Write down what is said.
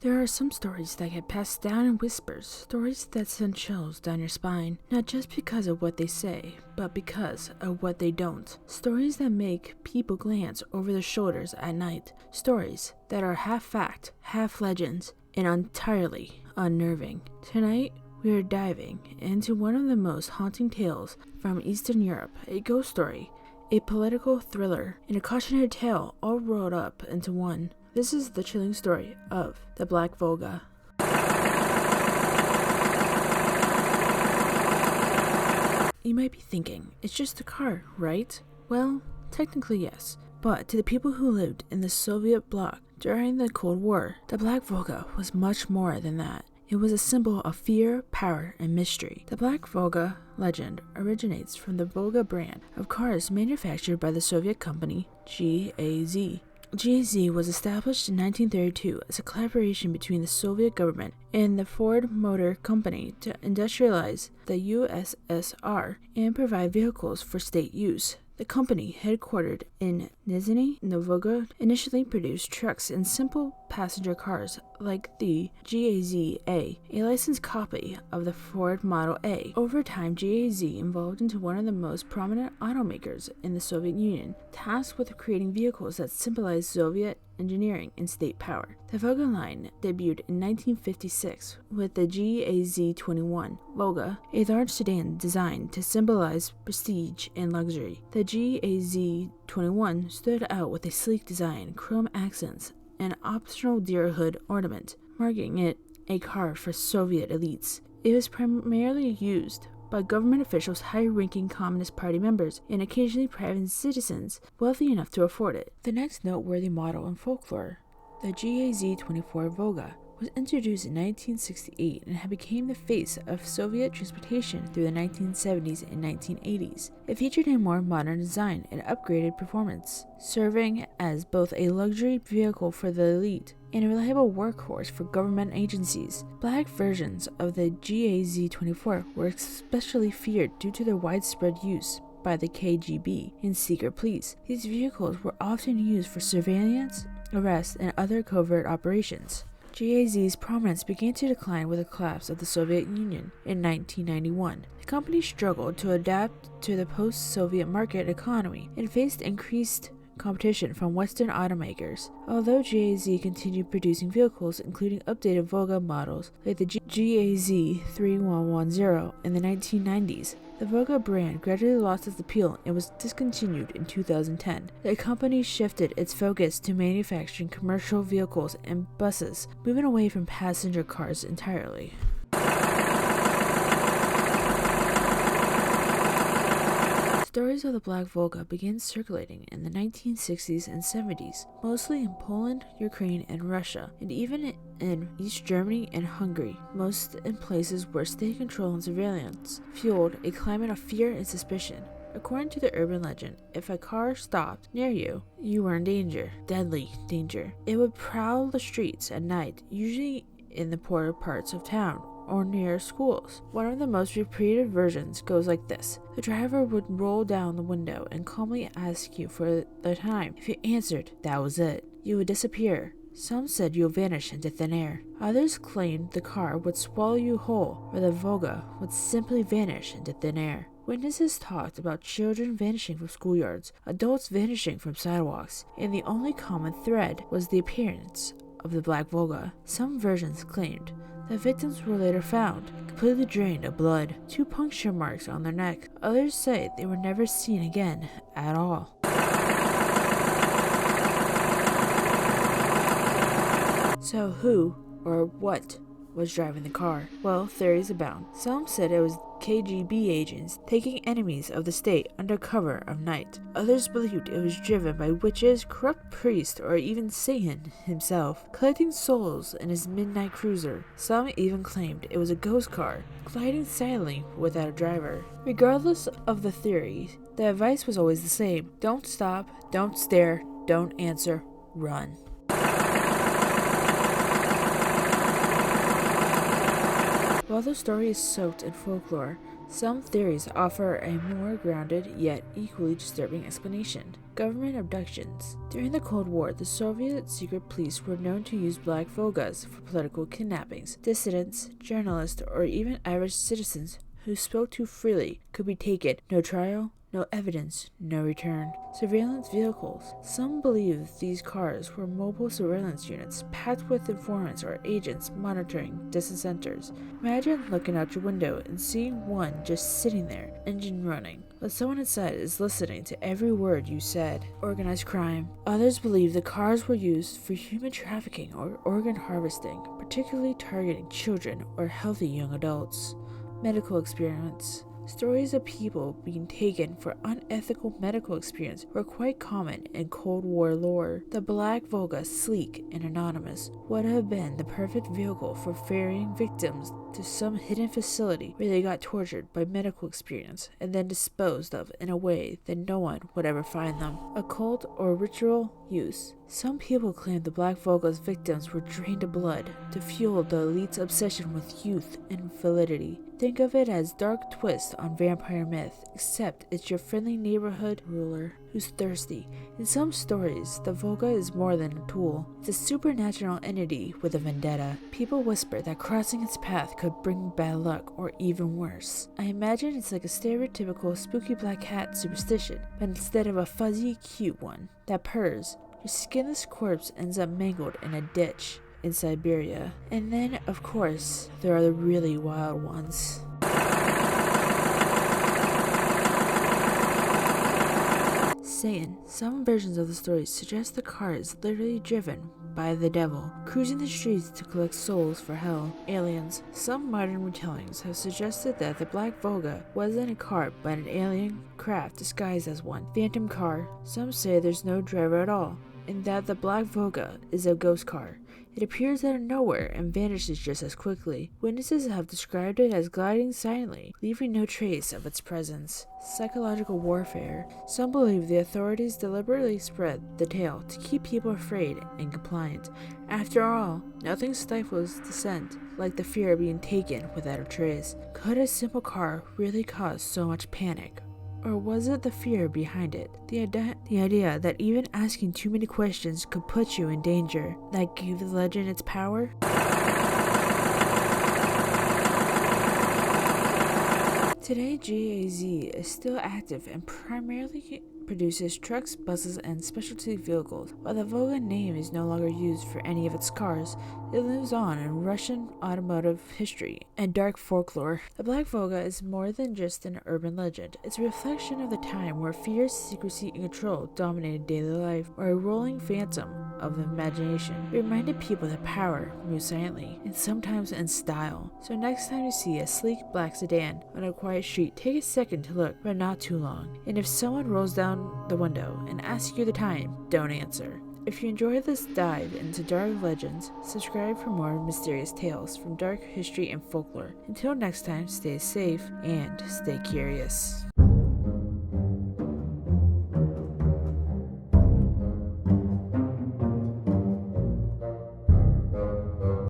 There are some stories that get passed down in whispers, stories that send chills down your spine, not just because of what they say, but because of what they don't. Stories that make people glance over their shoulders at night. Stories that are half fact, half legends, and entirely unnerving. Tonight, we are diving into one of the most haunting tales from Eastern Europe, a ghost story, a political thriller, and a cautionary tale all rolled up into one. This is the chilling story of the Black Volga. You might be thinking, it's just a car, right? Well, technically yes. But to the people who lived in the Soviet bloc during the Cold War, the Black Volga was much more than that. It was a symbol of fear, power, and mystery. The Black Volga legend originates from the Volga brand of cars manufactured by the Soviet company GAZ. GAZ was established in 1932 as a collaboration between the Soviet government and the Ford Motor Company to industrialize the USSR and provide vehicles for state use. The company, headquartered in Nizhny Novgorod, initially produced trucks and simple passenger cars like the GAZ-A, a licensed copy of the Ford Model A. Over time, GAZ evolved into one of the most prominent automakers in the Soviet Union, tasked with creating vehicles that symbolized Soviet engineering and state power. The Volga line debuted in 1956 with the GAZ-21 Volga, a large sedan designed to symbolize prestige and luxury. The GAZ-21 stood out with a sleek design, chrome accents, and optional deer hood ornament, marking it a car for Soviet elites. It was primarily used by government officials, high-ranking Communist Party members, and occasionally private citizens wealthy enough to afford it. The next noteworthy model in folklore, the GAZ-24 Volga, was introduced in 1968 and had become the face of Soviet transportation through the 1970s and 1980s. It featured a more modern design and upgraded performance, serving as both a luxury vehicle for the elite and a reliable workhorse for government agencies. Black versions of the GAZ-24 were especially feared due to their widespread use by the KGB and secret police. These vehicles were often used for surveillance, arrests, and other covert operations. GAZ's prominence began to decline with the collapse of the Soviet Union in 1991. The company struggled to adapt to the post-Soviet market economy and faced increased competition from Western automakers. Although GAZ continued producing vehicles, including updated Volga models like the GAZ-3110 in the 1990s, the Volga brand gradually lost its appeal and was discontinued in 2010. The company shifted its focus to manufacturing commercial vehicles and buses, moving away from passenger cars entirely. Stories of the Black Volga began circulating in the 1960s and 70s, mostly in Poland, Ukraine, and Russia, and even in East Germany and Hungary, most in places where state control and surveillance fueled a climate of fear and suspicion. According to the urban legend, if a car stopped near you, you were in danger, deadly danger. It would prowl the streets at night, usually in the poorer parts of town or near schools. One of the most repeated versions goes like this. The driver would roll down the window and calmly ask you for the time. If you answered, that was it. You would disappear. Some said you'll vanish into thin air. Others claimed the car would swallow you whole, or the Volga would simply vanish into thin air. Witnesses talked about children vanishing from schoolyards, adults vanishing from sidewalks, and the only common thread was the appearance of the Black Volga. Some versions claimed the victims were later found, completely drained of blood, 2 puncture marks on their neck. Others say they were never seen again at all. So who or what was driving the car? Well, theories abound. Some said it was KGB agents taking enemies of the state under cover of night. Others believed it was driven by witches, corrupt priests, or even Satan himself, collecting souls in his midnight cruiser. Some even claimed it was a ghost car, gliding silently without a driver. Regardless of the theory, the advice was always the same. Don't stop, don't stare, don't answer, run. While the story is soaked in folklore, Some theories offer a more grounded yet equally disturbing explanation. Government abductions. During the Cold War, the Soviet secret police were known to use black Volgas for political kidnappings. Dissidents, journalists, or even average citizens who spoke too freely could be taken. No trial, no evidence, no return. Surveillance vehicles. Some believe these cars were mobile surveillance units packed with informants or agents monitoring dissenters. Imagine looking out your window and seeing one just sitting there, engine running, but someone inside is listening to every word you said. Organized crime. Others believe the cars were used for human trafficking or organ harvesting, particularly targeting children or healthy young adults. Medical experiments. Stories of people being taken for unethical medical experience were quite common in Cold War lore. The Black Volga, sleek and anonymous, would have been the perfect vehicle for ferrying victims to some hidden facility where they got tortured by medical experience and then disposed of in a way that no one would ever find them. Occult or ritual use. Some people claim the Black Volga's victims were drained of blood to fuel the elite's obsession with youth and validity. Think of it as dark twist on vampire myth, except it's your friendly neighborhood ruler who's thirsty. In some stories, the Volga is more than a tool. It's a supernatural entity with a vendetta. People whisper that crossing its path could bring bad luck or even worse. I imagine it's like a stereotypical spooky black cat superstition, but instead of a fuzzy, cute one that purrs, your skinless corpse ends up mangled in a ditch in Siberia. And then, of course, there are the really wild ones. Satan. Some versions of the story suggest the car is literally driven by the devil, cruising the streets to collect souls for hell. Aliens. Some modern retellings have suggested that the Black Volga wasn't a car but an alien craft disguised as one. Phantom car. Some say there's no driver at all, and that the Black Volga is a ghost car. It appears out of nowhere and vanishes just as quickly. Witnesses have described it as gliding silently, leaving no trace of its presence. Psychological warfare. Some believe the authorities deliberately spread the tale to keep people afraid and compliant. After all, nothing stifles dissent like the fear of being taken without a trace. Could a simple car really cause so much panic? Or was it the fear behind it? The idea that even asking too many questions could put you in danger, that gave the legend its power? Today, GAZ is still active and primarily produces trucks, buses, and specialty vehicles. While the Volga name is no longer used for any of its cars, it lives on in Russian automotive history and dark folklore. The Black Volga is more than just an urban legend. It's a reflection of the time where fear, secrecy, and control dominated daily life, or a rolling phantom of the imagination. It reminded people that power moves silently and sometimes in style. So next time you see a sleek black sedan on a quiet street, take a second to look, but not too long. And if someone rolls down the window and asks you the time, don't answer. If you enjoyed this dive into dark legends, subscribe for more mysterious tales from dark history and folklore. Until next time, stay safe and stay curious.